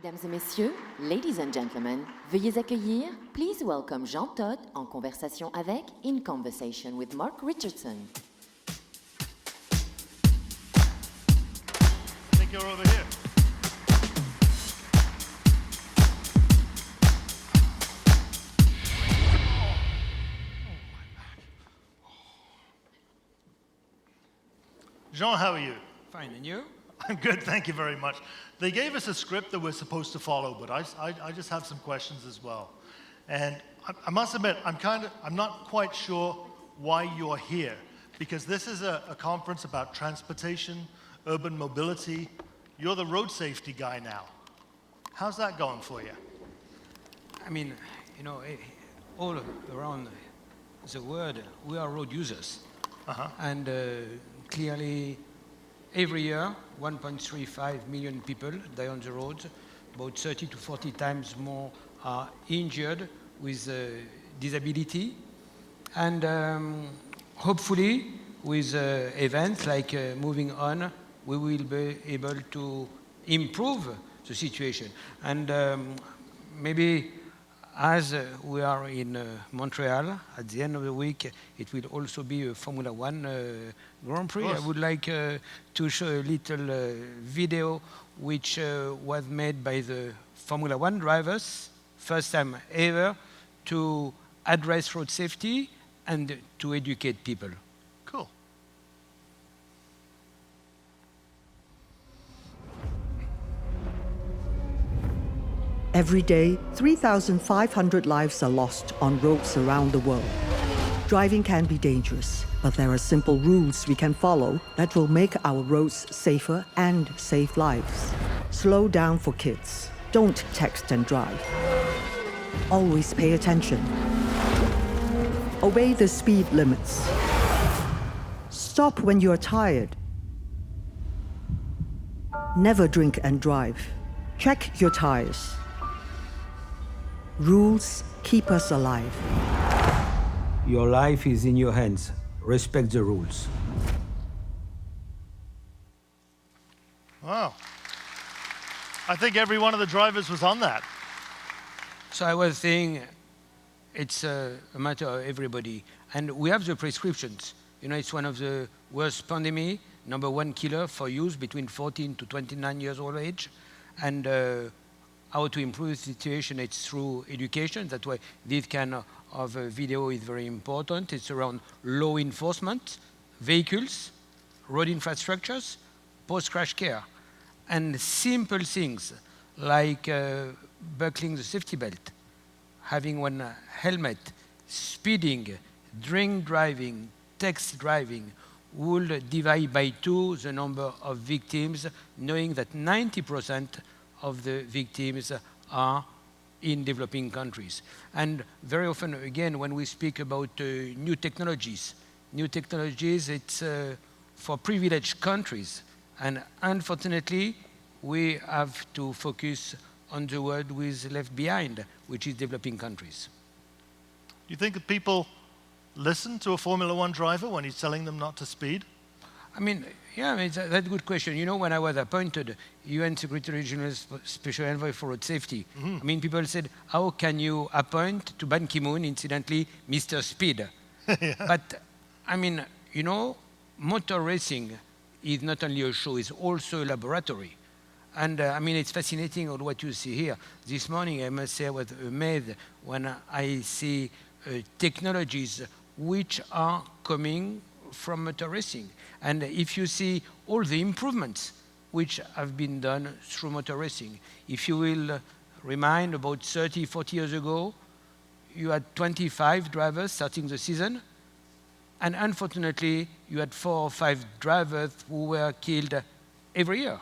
Mesdames et messieurs, ladies and gentlemen, veuillez accueillir, please welcome Jean Todt en conversation avec In Conversation with Mark Richardson. I think you're over here. Jean, how are you? Fine, and you? I'm good, thank you very much. They gave us a script that we're supposed to follow, but I just have some questions as well. And I must admit, I'm not quite sure why you're here, because this is a conference about transportation, urban mobility. You're the road safety guy now. How's that going for you? I mean, you know, all around the world, we are road users. And clearly, every year, 1.35 million people die on the roads. About 30 to 40 times more are injured with disability. And hopefully, with events like Movin'On, we will be able to improve the situation. And maybe as we are in Montreal, at the end of the week, it will also be a Formula One Grand Prix. I would like to show a little video which was made by the Formula One drivers, first time ever, to address road safety and to educate people. Cool. Every day, 3,500 lives are lost on roads around the world. Driving can be dangerous, but there are simple rules we can follow that will make our roads safer and save lives. Slow down for kids. Don't text and drive. Always pay attention. Obey the speed limits. Stop when you are tired. Never drink and drive. Check your tires. Rules keep us alive. Your life is in your hands. Respect the rules. Wow. I think every one of the drivers was on that. So I was saying, it's a matter of everybody. And we have the prescriptions. You know, it's one of the worst pandemic, #1 killer for youth between 14 to 29 years old age. And how to improve the situation, it's through education. That's why this kind of video is very important. It's around law enforcement, vehicles, road infrastructures, post-crash care, and simple things like buckling the safety belt, having one helmet, speeding, drink driving, text driving, will divide by 2 the number of victims, knowing that 90% of the victims are in developing countries. And very often, again, when we speak about new technologies, it's for privileged countries. And unfortunately, we have to focus on the world who is left behind, which is developing countries. Do you think that people listen to a Formula One driver when he's telling them not to speed? I mean, yeah, that's a good question. You know, when I was appointed UN Secretary General Special Envoy for Road Safety, I mean, people said, how can you appoint to Ban Ki-moon, incidentally, Mr. Speed? Yeah. But, I mean, you know, motor racing is not only a show, it's also a laboratory. And, I mean, it's fascinating all what you see here. This morning, I must say, I was amazed when I see technologies which are coming from motor racing. And if you see all the improvements which have been done through motor racing, if you will remind about 30, 40 years ago, you had 25 drivers starting the season, and unfortunately, you had 4 or 5 drivers who were killed every year.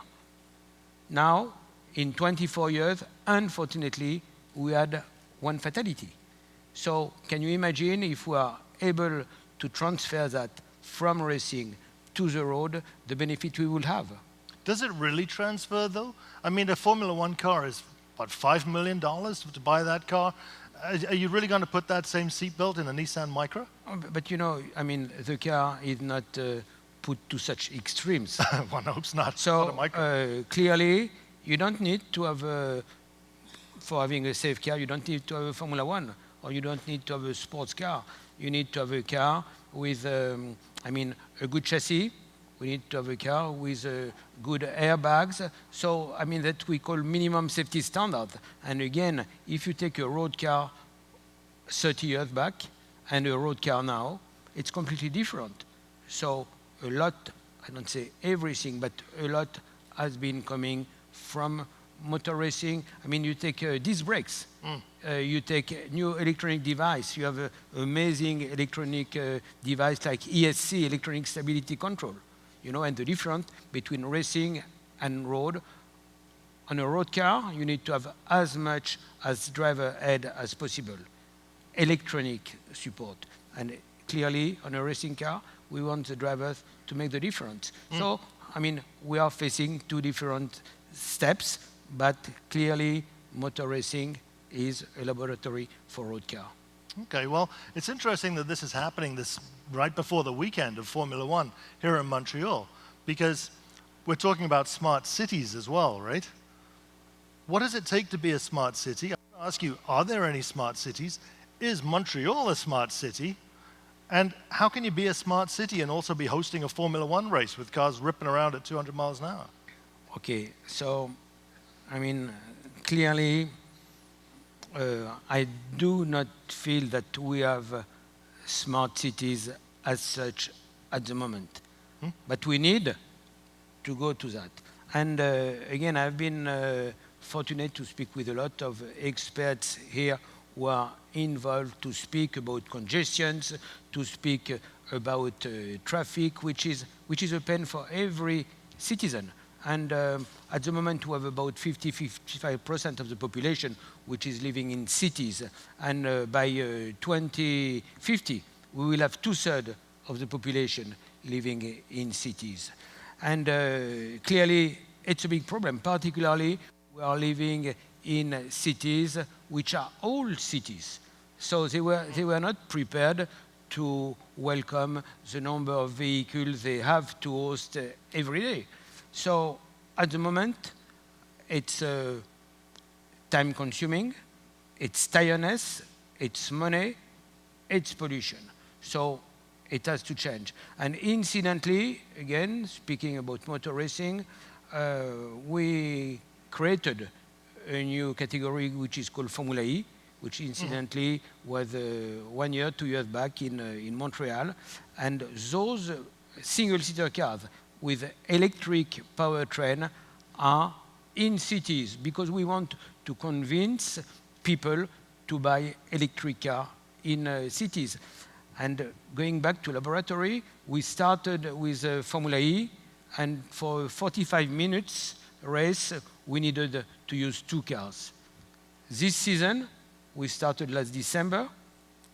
Now, in 24 years, unfortunately, we had 1 fatality. So can you imagine if we are able to transfer that from racing to the road, the benefit we will have? Does it really transfer, though? I mean, a Formula One car is, what, $5 million to buy that car? Are you really going to put that same seatbelt in a Nissan Micra? But you know, I mean, the car is not put to such extremes. One hopes not. So not a Micra. Clearly, you don't need to have for having a safe car, you don't need to have a Formula One, or you don't need to have a sports car. You need to have a car with, a good chassis. We need to have a car with good airbags. So, that we call minimum safety standard. And again, if you take a road car 30 years back and a road car now, it's completely different. So a lot, I don't say everything, but a lot has been coming from motor racing. You take disc brakes. You take a new electronic device. You have an amazing electronic device like ESC, electronic stability control. And the difference between racing and road. On a road car, you need to have as much as driver aid as possible. Electronic support. And clearly, on a racing car, we want the drivers to make the difference. So, we are facing two different steps, but clearly, motor racing is a laboratory for road car. Okay, well, it's interesting that this is happening right before the weekend of Formula One here in Montreal, because we're talking about smart cities as well, right? What does it take to be a smart city? I want to ask you, are there any smart cities? Is Montreal a smart city? And how can you be a smart city and also be hosting a Formula One race with cars ripping around at 200 miles an hour? Okay, so, clearly, I do not feel that we have smart cities as such at the moment. But we need to go to that. And again, I've been fortunate to speak with a lot of experts here who are involved to speak about congestions, to speak about traffic, which is a pain for every citizen. And at the moment, we have about 55% of the population which is living in cities. And by 2050, we will have 2/3 of the population living in cities. And clearly, it's a big problem. Particularly, we are living in cities which are old cities. So they were not prepared to welcome the number of vehicles they have to host every day. So at the moment, it's time-consuming, it's tiredness, it's money, it's pollution. So it has to change. And incidentally, again, speaking about motor racing, we created a new category which is called Formula E, which incidentally was 1 year, 2 years back in Montreal. And those single-seater cars with electric powertrain are in cities because we want to convince people to buy electric car in cities. And going back to laboratory, we started with Formula E, and for a 45 minutes race, we needed to use 2 cars. This season, we started last December,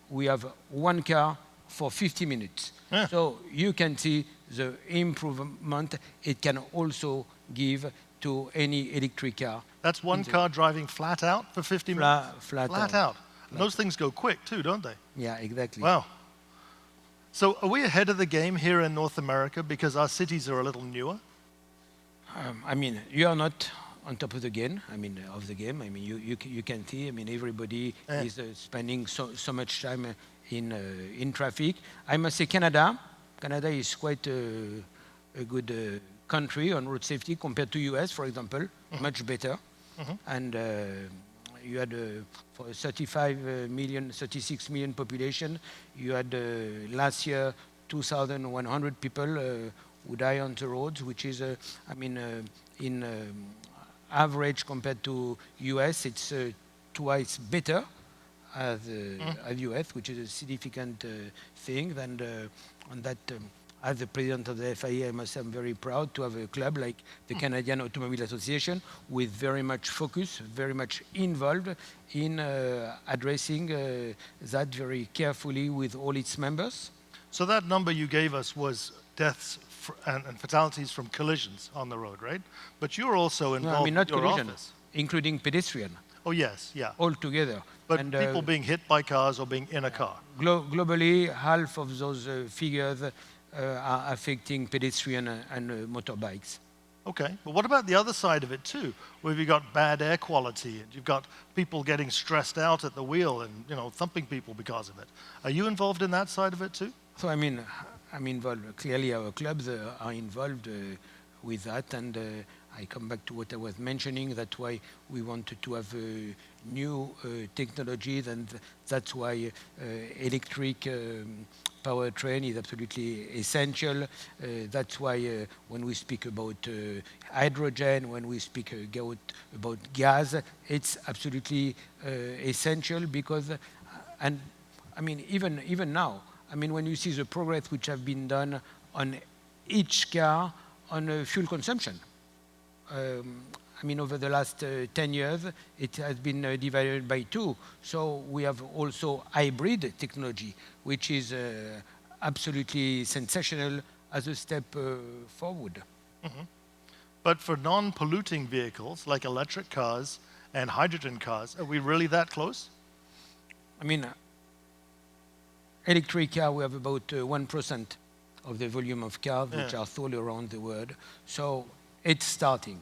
we have 1 car for 50 minutes. So you can see the improvement it can also give to any electric car. That's 1 car driving flat out for 50 minutes? Flat out. And those things go quick too, don't they? Yeah, exactly. Wow. So are we ahead of the game here in North America because our cities are a little newer? You are not on top of the game. You can see. Everybody is spending so much time in traffic. I must say, Canada is quite a good country on road safety compared to US, for example, much better. And you had for a 36 million population, you had last year 2,100 people who die on the roads, which is, in average compared to US, it's twice better as US, which is a significant thing. And on that, as the president of the FIA, I must say I'm very proud to have a club like the Canadian Automobile Association with very much focus, very much involved in addressing that very carefully with all its members. So that number you gave us was deaths and fatalities from collisions on the road, right? But you're also involved in your office. Including pedestrian. Oh, yes, yeah. All together. But people being hit by cars or being in a car. Globally, half of those figures are affecting pedestrian and motorbikes. Okay, but what about the other side of it too, where you've got bad air quality and you've got people getting stressed out at the wheel and thumping people because of it? Are you involved in that side of it too? So I'm involved. Clearly, our clubs are involved with that, and I come back to what I was mentioning. That's why we wanted to have new technologies, and that's why electric powertrain is absolutely essential. That's why when we speak about hydrogen, when we speak about gas, it's absolutely essential because, and I mean, even now, I mean, when you see the progress which have been done on each car on fuel consumption, I mean, over the last 10 years, it has been divided by 2. So we have also hybrid technology, which is absolutely sensational as a step forward. Mm-hmm. But for non-polluting vehicles like electric cars and hydrogen cars, are we really that close? I mean, electric car, we have about 1% of the volume of cars which are sold around the world. So it's starting.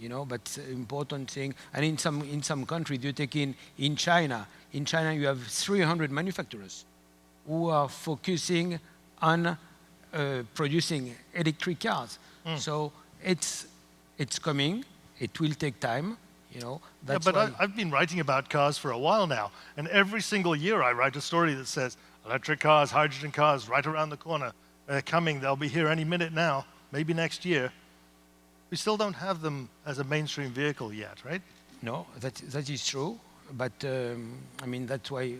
But important thing, and in some countries, you take in China. In China, you have 300 manufacturers who are focusing on producing electric cars. So it's coming. It will take time. That's I've been writing about cars for a while now, and every single year I write a story that says electric cars, hydrogen cars, right around the corner. They're coming. They'll be here any minute now, maybe next year. We still don't have them as a mainstream vehicle yet, right? No, that is true. But I mean, that's why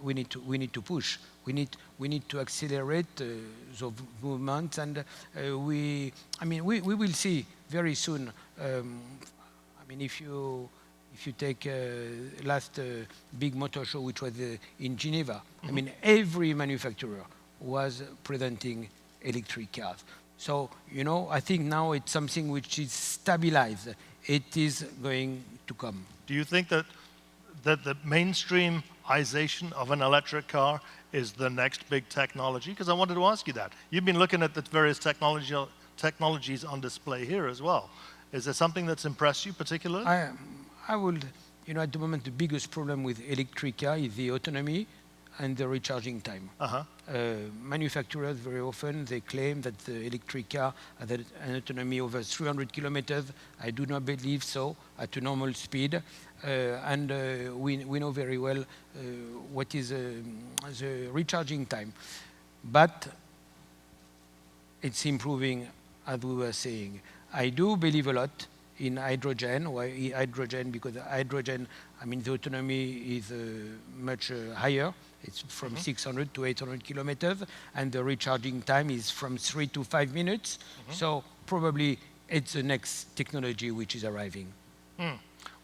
we need to push. We need to accelerate the movement, and we will see very soon. I mean, if you take last big motor show, which was in Geneva, I mean, every manufacturer was presenting electric cars. So, I think now it's something which is stabilized. It is going to come. Do you think that the mainstreamization of an electric car is the next big technology? Because I wanted to ask you that. You've been looking at the various technologies on display here as well. Is there something that's impressed you particularly? I would, at the moment, the biggest problem with electric car is the autonomy and the recharging time. Manufacturers, very often, they claim that the electric car has an autonomy over 300 kilometers. I do not believe so at a normal speed. And we know very well what is the recharging time. But it's improving, as we were saying. I do believe a lot in hydrogen. Why hydrogen? Because hydrogen, I mean, the autonomy is much higher. It's from 600 to 800 kilometers, and the recharging time is from 3 to 5 minutes. So probably it's the next technology which is arriving.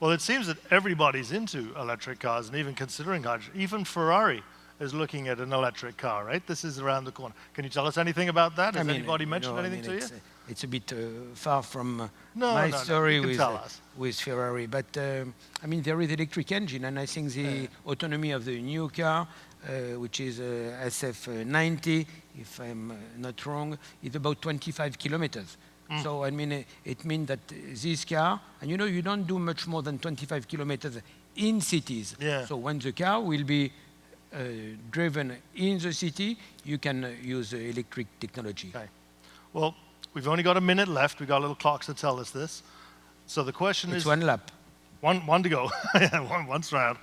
Well, it seems that everybody's into electric cars and even considering hydrogen. Even Ferrari is looking at an electric car, right? This is around the corner. Can you tell us anything about that? Has anybody mentioned anything to you? It's a bit far from my story with Ferrari. But, I mean, there is electric engine, and I think the autonomy of the new car, which is SF90, if I'm not wrong, is about 25 kilometers. So, I mean, it means that this car, and you don't do much more than 25 kilometers in cities. So when the car will be driven in the city, you can use electric technology. Okay. Well, we've only got a minute left. We've got little clocks to tell us this. So the question is... It's one lap. One to go. Once round.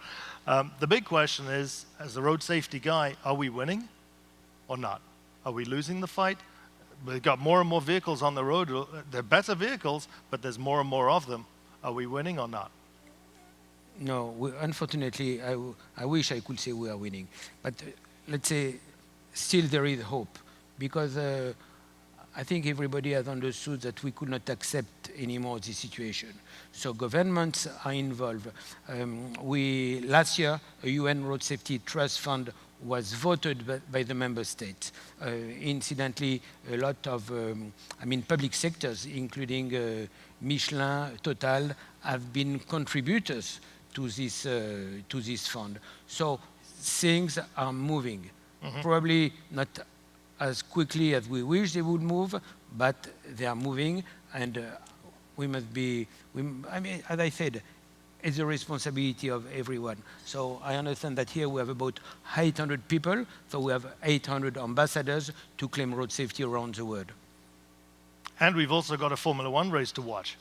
The big question is, as the road safety guy, are we winning or not? Are we losing the fight? We've got more and more vehicles on the road. They're better vehicles, but there's more and more of them. Are we winning or not? No, unfortunately, I wish I could say we are winning. But let's say still there is hope, because I think everybody has understood that we could not accept anymore this situation. So governments are involved. Last year, a UN Road Safety Trust Fund was voted by the member states. Incidentally, a lot of, public sectors, including Michelin, Total, have been contributors to this fund. So things are moving. Probably not as quickly as we wish they would move, but they are moving. And we must be, I mean, as I said, it's the responsibility of everyone. So I understand that here we have about 800 people, so we have 800 ambassadors to claim road safety around the world. And we've also got a Formula One race to watch.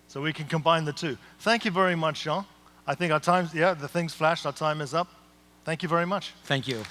So we can combine the two. Thank you very much, Jean. I think our time's, yeah, the thing's flashed, our time is up. Thank you very much. Thank you.